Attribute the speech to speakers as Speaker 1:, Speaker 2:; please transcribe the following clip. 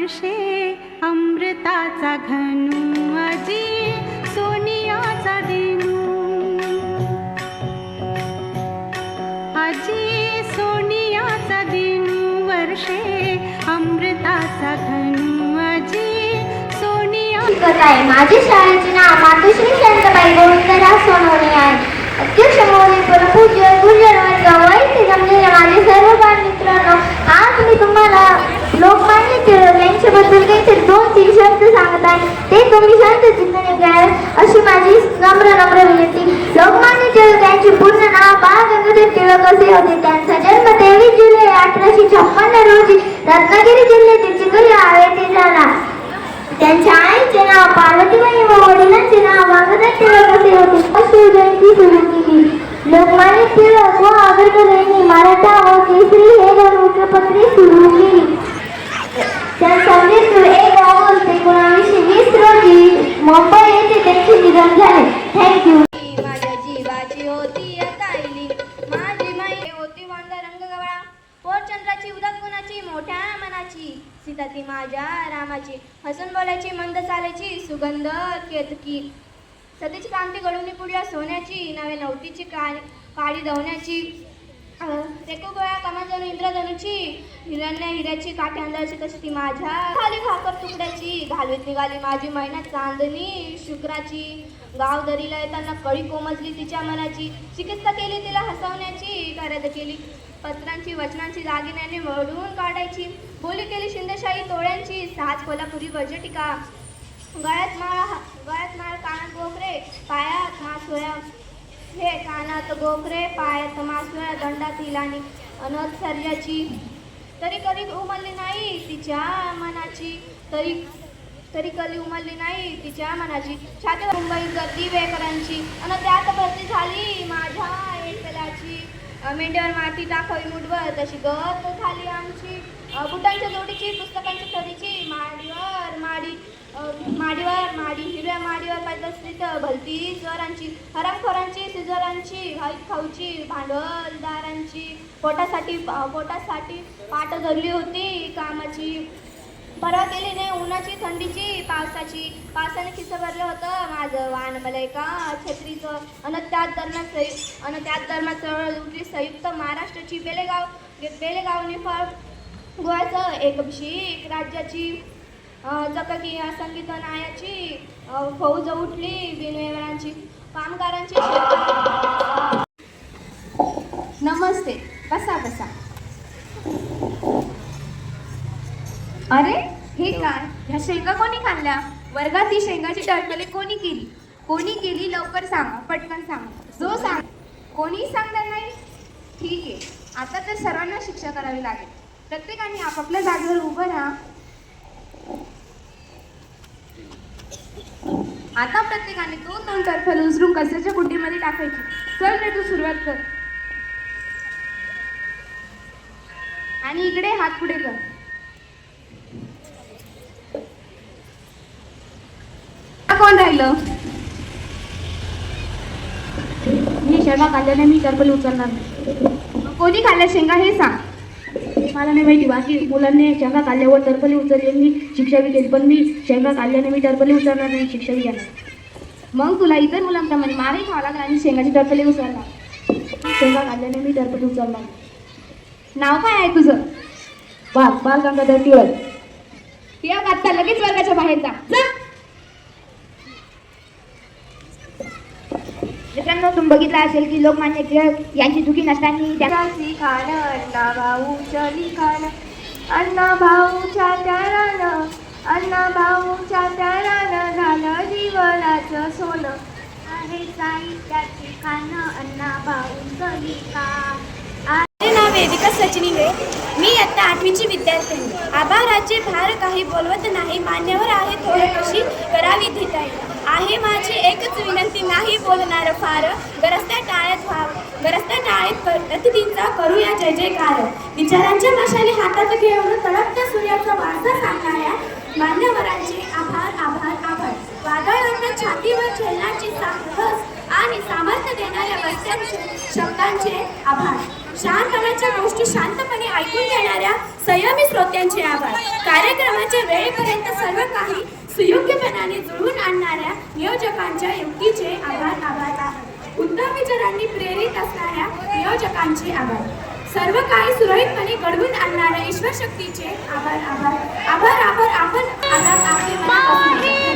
Speaker 1: वर्षे अमृताचा घनू अजी सोनियाचा देनू अजी सोनियाचा देनू वर्षे अमृताचा घनू अजी सोनिया
Speaker 2: आहे. माझी शाळेचे नाव मातोश्री शांताबाई गोविंदराव सोनवणे आहे. अध्यक्ष महोदय, परमपूज्य गुरुजन वर्ग, जमलेल्या माझे सर्व बालमित्रांनो, आज मी तुम्हाला लोकमान्य टिळक यांच्याबद्दल काहीतरी 2-3 शब्द सांगत आहे. ते तुम्ही शांत चित्ताने घ्याल अशी माझी नम्र विनंती. लोकमान्य टिळक यांचे पूर्ण नाव बाळ गंगाधर टिळक असे होते. त्यांचा जन्म 23 जुलै 1856 रोजी रत्नागिरी जिल्ह्यातील चिखली येथे झाला. त्यांच्या आईचे नाव पार्वतीबाई व वडिलांचे नाव गंगाधर टिळक असे होते. शिवजयंती सुरू केली. लोकमान्य टिळक व आगरकर यांनी मराठा व केसरी हे 2 वृत्तपत्रे सुरू केली. त्यांचा मृत्यू 1 ऑगस्ट 1920 रोजी मुंबई येथे त्यांचे निधन झाले. थँक्यू.
Speaker 3: माझ्या जीवाची होती अकाईली, माझी माई होती वांग रंग गवळा, पोरचंद्राची उदास गुणाची मोठ्या मनाची, सीता ती माझ्या रामाची, हसून बोलायची मंद चालायची सुगंध केतकी, सतीची कांती गळून पुढल्या सोन्याची, नवे नवतीची काळी दवण्याची, रेको गोळ्या कमान जणू इंद्रधनुची, हिरण्य हिऱ्याची काठी अंधारची तशी ती माझ्या खाली भाकर तुकड्याची, घालवीत निघाली माझी मैना चांदणी शुक्राची, गाव दरीला येताना कळी कोमजली तिच्या मनाची, चिकित्सा केली तिला हसवण्याची, करद केली पत्रांची वचनांची दागिन्याने वळून काढायची, बोली केली शिंदेशाही तोळ्यांची, साज कोल्हापुरी वजटिका, गळ्यात माळ कानात गोखरे, पायात मासोळ्या हे कानात गोखरे, पायात मासोळ्या, दंडात हिलानी अनथ सर्याची, तरी कधी उमलली नाही तिच्या मनाची, तरी कधी उमलली नाही तिच्या मनाची, छातीवर मुंबई गर्दी बेकरांची, अन त्यात भरती झाली माझ्या एकल्याची, मेंढ्यावर माती टाकावी मुठभर तशी गत झाली आमची, बुटांच्या जोडीची, पुस्तकांच्या थडीची, माडी हिरव्या माडीवर पायदस्तीत भलती जोरांची, हरामखोरांची, सिजोरांची, भाईत खाऊची, भांडवलदारांची, पोटासाठी पाठ धरली होती कामाची, परवा केली नाही उन्हाची थंडीची पावसाने खिस्स भरलं होतं माझं वाण मला एका छत्रीचं, अन त्यात दरम्यान चळवळ उठली संयुक्त महाराष्ट्राची, बेलेगाव निफाड गोव्याचं एकभिषेक राज्याची, चकाकी संगीत नायाची, फौज उठली बिनवेवरांची, कामगारांची.
Speaker 4: नमस्ते. बसा. अरे हे काय, ह्या शेंगा कोणी खाल्ल्या? वर्गात ही शेंगाची टरटले कोणी केली? लवकर सांगा, पटकन सांगा. जो सांग कोणी सांगणार नाही. ठीक आहे, आता तर सर्वांना शिक्षा करावी लागेल. प्रत्येकाने आपापल्या जागेवर उभं राहा. आता प्रत्येकाने 2-2 टरफल उचलून कचऱ्याच्या कुंडीमध्ये टाकायची. चल रे, तू सुरुवात कर. आणि इकडे हात पुढे कर. कोण राहिलं?
Speaker 5: मी शेंगा खाल्ल्याने मी टरफल उचलणार नाही.
Speaker 4: कोणी खाल्ल्या शेंगा हे सांग.
Speaker 5: मला नाही माहिती, बाकी मुलांनी शेंगा खाल्ल्यावर टरफली उचलली, मी शिक्षा बी केली, पण मी शेंगा खाल्ल्याने मी टरफली उचलणार नाही, शिक्षा बी घेणार.
Speaker 4: मग तुला इतर मुलांप्रमाणे मारही खावा लागला आणि शेंगाची टरफली उचलणार.
Speaker 5: शेंगा खाल्ल्याने मी टरफली उचलणार.
Speaker 4: नाव काय आहे तुझं?
Speaker 5: बाळ गंगाधर टिळक.
Speaker 4: टिळक, आता लगेच वर्गाच्या बाहेर जा.
Speaker 2: मित्रांनो, तुम्ही बघितलं असेल की लोकमान्य टिळक यांची चुकी नसताना
Speaker 3: त्याची खाण अण्णा भाऊच्या लिखाण, अण्णा भाऊच्या त्यारानं झालं जीवनाचं सोनं, आहे साहित्याची खाण अण्णा भाऊचं लिखाण.
Speaker 6: माझे नाव वेदिका सचिनीले, मी इयत्ता 8वीची विद्यार्थिनी. आभाराचे भार काही बोलवत नाही, मान्यवर आहे थोर कशी करावी धिटाई, आहे माझी एकच विनंती नाही बोलणार फार, गरजत्या टाळ्यात अतिथींचा करूया जय जयकार, विचारांच्या मशाली हातात घेऊन तळपत्या सूर्याचा वारसा सांगणाऱ्या मान्यवरांचे आभार आभार आभार, वादळांना छातीवर झेलण्याची साहस आणि सामर्थ्य देणाऱ्या वैद्यांचे शब्दांचे आभार. शहाणपणाच्या गोष्टी शांतपणे ऐकून घेणाऱ्या संयमी श्रोत्यांचे आभार. कार्यक्रमाच्या वेळेपर्यंत सर्व काही सुयोग्यपणाने जुळवून आणणाऱ्या नियोजकांच्या युक्तीचे आभार. उत्तम विचारांनी प्रेरित असणाऱ्या नियोजकांचे आभार. सर्व काही सुरळीतपणे घडवून आणणाऱ्या ईश्वर शक्तीचे आभार. आपण आभार आहे